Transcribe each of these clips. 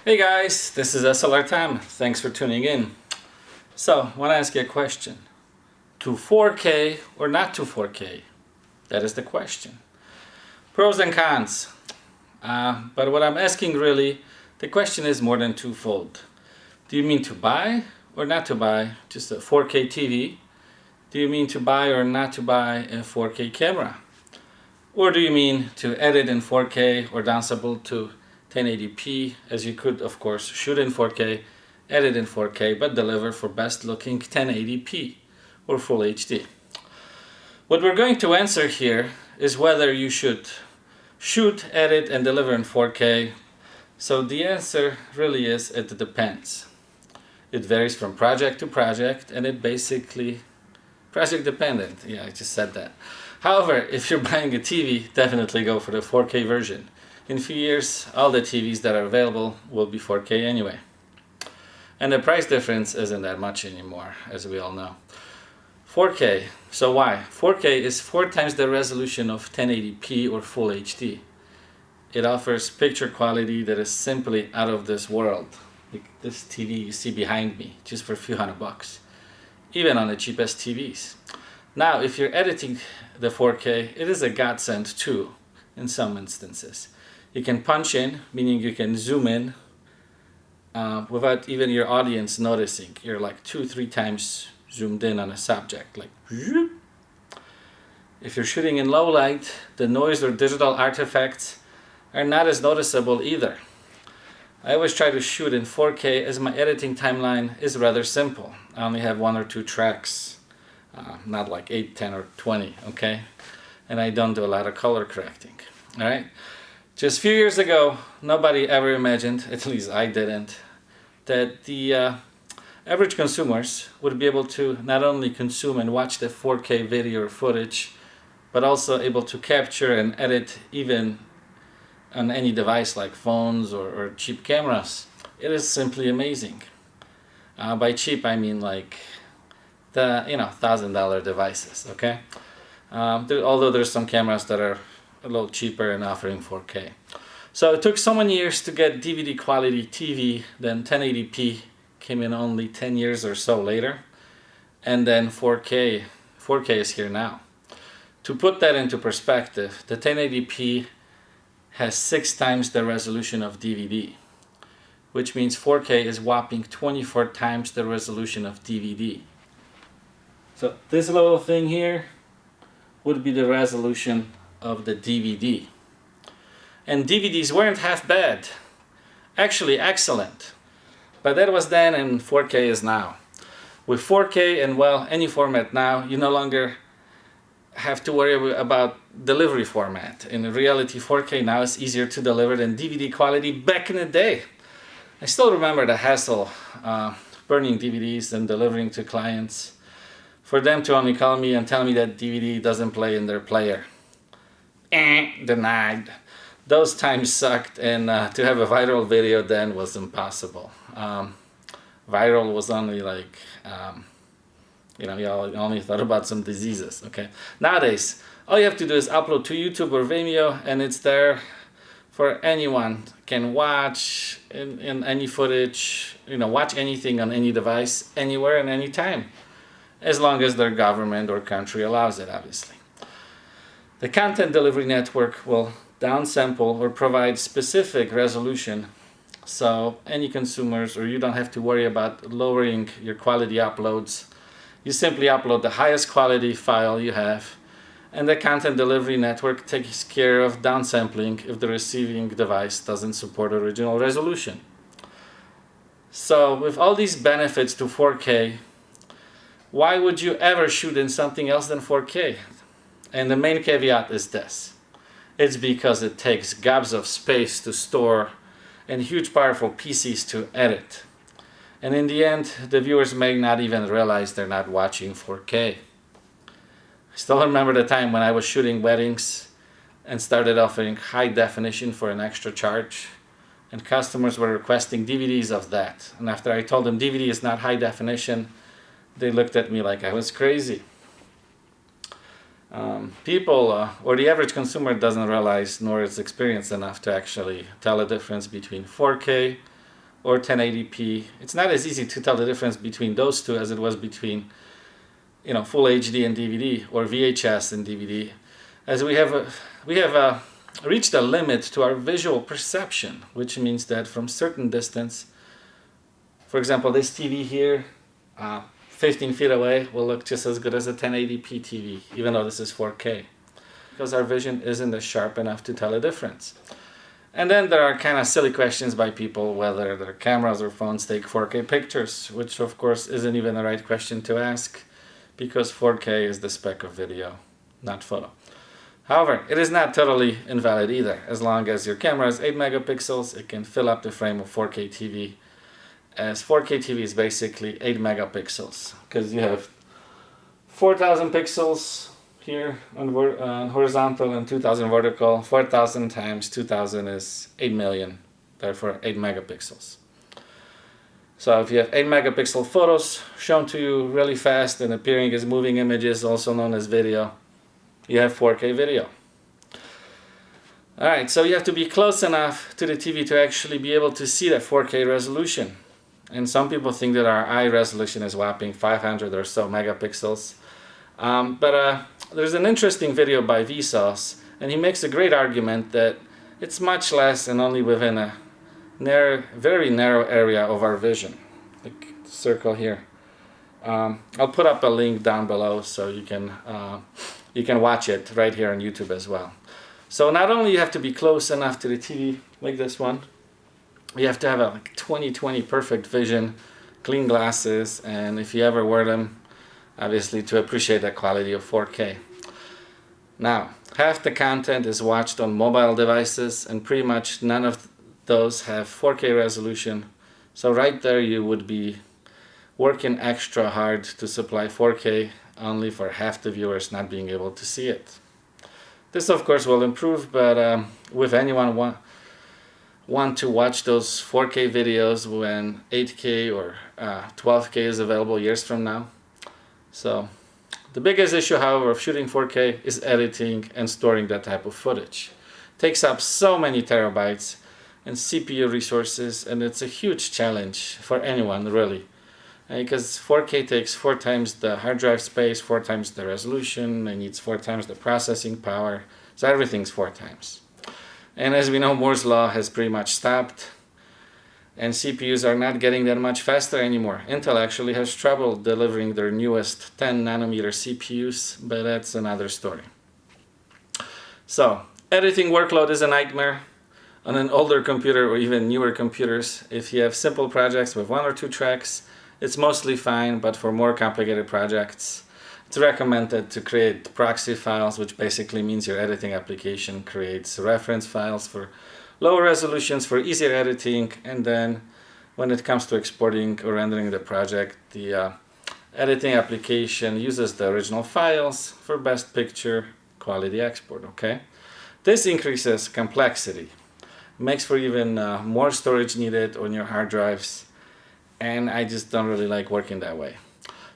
Hey guys, this is SLR Time. Thanks for tuning in. So, I want to ask you a question. To 4K or not to 4K? That is the question. Pros and cons. But what I'm asking really, the question is more than twofold. Do you mean to buy or not to buy just a 4K TV? Do you mean to buy or not to buy a 4K camera? Or do you mean to edit in 4K or downsample to 1080p, as you could of course shoot in 4K, edit in 4K, but deliver for best looking 1080p or Full HD? What we're going to answer here is whether you should shoot, edit and deliver in 4K. So the answer really is it depends. It varies from project to project and it basically project dependent. Yeah, I just said that. However, if you're buying a TV, definitely go for the 4K version. In a few years, all the TVs that are available will be 4K anyway. And the price difference isn't that much anymore, as we all know. 4K, so why? 4K is 4 times the resolution of 1080p or Full HD. It offers picture quality that is simply out of this world. Like this TV you see behind me, just for a few $100, even on the cheapest TVs. Now, if you're editing the 4K, it is a godsend too, in some instances. You can punch in, meaning you can zoom in without even your audience noticing. You're like 2-3 times zoomed in on a subject, like whoop. If you're shooting in low light, the noise or digital artifacts are not as noticeable either. I always try to shoot in 4K as my editing timeline is rather simple. I only have 1 or 2 tracks. Not like 8, 10 or 20, okay? And I don't do a lot of color correcting, all right? Just a few years ago, nobody ever imagined, at least I didn't, that the average consumers would be able to not only consume and watch the 4K video or footage, but also able to capture and edit even on any device like phones or cheap cameras. It is simply amazing. By cheap, I mean like the $1,000 devices, okay? Although there's some cameras that are a little cheaper and offering 4K. So it took so many years to get DVD quality TV, then 1080p came in only 10 years or so later, and then 4K is here now. To put that into perspective, the 1080p has 6 times the resolution of DVD, which means 4K is whopping 24 times the resolution of DVD. So this little thing here would be the resolution of the DVD. And DVDs weren't half bad. Actually excellent. But that was then and 4K is now. With 4K and well, any format now, you no longer have to worry about delivery format. In reality, 4K now is easier to deliver than DVD quality back in the day. I still remember the hassle burning DVDs and delivering to clients, for them to only call me and tell me that DVD doesn't play in their player. Denied. Those times sucked, and to have a viral video then was impossible. Viral was only like, you only thought about some diseases, okay? Nowadays, all you have to do is upload to YouTube or Vimeo, and it's there for anyone can watch in any footage, watch anything on any device, anywhere and anytime. As long as their government or country allows it, obviously. The content delivery network will downsample or provide specific resolution, so any consumers or you don't have to worry about lowering your quality uploads. You simply upload the highest quality file you have, and the content delivery network takes care of downsampling if the receiving device doesn't support original resolution. So with all these benefits to 4K, why would you ever shoot in something else than 4K? And the main caveat is this. It's because it takes gobs of space to store and huge powerful PCs to edit. And in the end, the viewers may not even realize they're not watching 4K. I still remember the time when I was shooting weddings and started offering high definition for an extra charge. And customers were requesting DVDs of that. And after I told them DVD is not high definition, they looked at me like I was crazy. People, or the average consumer doesn't realize nor is experienced enough to actually tell a difference between 4K or 1080p. It's not as easy to tell the difference between those two as it was between, full HD and DVD, or VHS and DVD, as we have reached a limit to our visual perception, which means that from certain distance, for example, this TV here, 15 feet away, will look just as good as a 1080p TV, even though this is 4K, because our vision isn't as sharp enough to tell a difference. And then there are kind of silly questions by people whether their cameras or phones take 4K pictures, which of course isn't even the right question to ask, because 4K is the spec of video, not photo. However, it is not totally invalid either. As long as your camera is 8 megapixels, it can fill up the frame of 4K TV, as 4K TV is basically 8 megapixels, because you have 4,000 pixels here on horizontal and 2,000 vertical. 4,000 times 2,000 is 8 million, therefore 8 megapixels. So if you have 8 megapixel photos shown to you really fast and appearing as moving images, also known as video, you have 4K video. Alright, so you have to be close enough to the TV to actually be able to see that 4K resolution. And some people think that our eye resolution is whopping 500 or so megapixels. But there's an interesting video by Vsauce, and he makes a great argument that it's much less and only within a very narrow area of our vision. Like circle here. I'll put up a link down below so you can watch it right here on YouTube as well. So not only you have to be close enough to the TV, like this one, you have to have a 20/20 perfect vision, clean glasses, and if you ever wear them, obviously to appreciate the quality of 4K. Now, half the content is watched on mobile devices, and pretty much none of those have 4K resolution. So right there you would be working extra hard to supply 4K, only for half the viewers not being able to see it. This of course will improve, but with anyone want to watch those 4K videos when 8K or 12K is available years from now? So the biggest issue, however, of shooting 4K is editing and storing that type of footage. It takes up so many terabytes and CPU resources, and it's a huge challenge for anyone really, because 4K takes 4 times the hard drive space, 4 times the resolution, and needs 4 times the processing power, so everything's 4 times. And as we know, Moore's law has pretty much stopped, and CPUs are not getting that much faster anymore. Intel actually has trouble delivering their newest 10 nanometer CPUs, but that's another story. So, editing workload is a nightmare on an older computer or even newer computers. If you have simple projects with 1 or 2 tracks, it's mostly fine, but for more complicated projects, it's recommended to create proxy files, which basically means your editing application creates reference files for lower resolutions for easier editing, and then when it comes to exporting or rendering the project, the editing application uses the original files for best picture quality export, okay? This increases complexity, makes for even more storage needed on your hard drives, and I just don't really like working that way.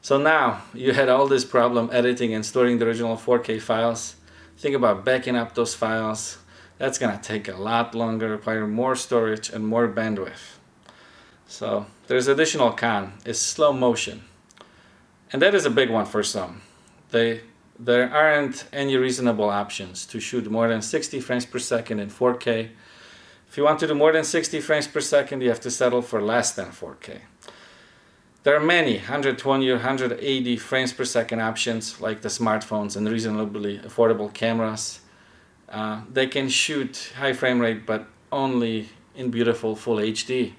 So now you had all this problem editing and storing the original 4K files. Think about backing up those files. That's gonna take a lot longer, require more storage and more bandwidth. So there's additional con, is slow motion. And that is a big one for some. There aren't any reasonable options to shoot more than 60 frames per second in 4K. If you want to do more than 60 frames per second, you have to settle for less than 4K. There are many 120 or 180 frames per second options, like the smartphones and reasonably affordable cameras. They can shoot high frame rate, but only in beautiful full HD.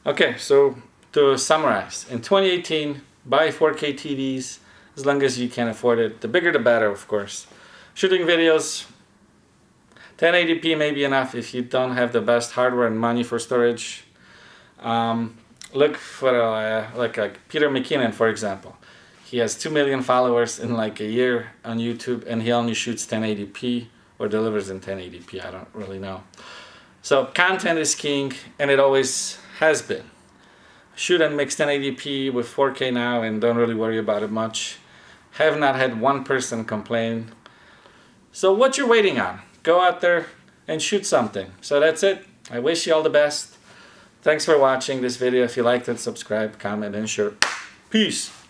Okay, so to summarize, in 2018, buy 4K TVs as long as you can afford it. The bigger the better, of course. Shooting videos, 1080p may be enough if you don't have the best hardware and money for storage. Look for like Peter McKinnon, for example. He has 2 million followers in like a year on YouTube, and he only shoots 1080p or delivers in 1080p. I don't really know. So content is king, and it always has been. Shoot and mix 1080p with 4K now and don't really worry about it much. Have not had one person complain. So what you're waiting on? Go out there and shoot something. So that's it. I wish you all the best. Thanks for watching this video. If you liked it, subscribe, comment, and share. Peace.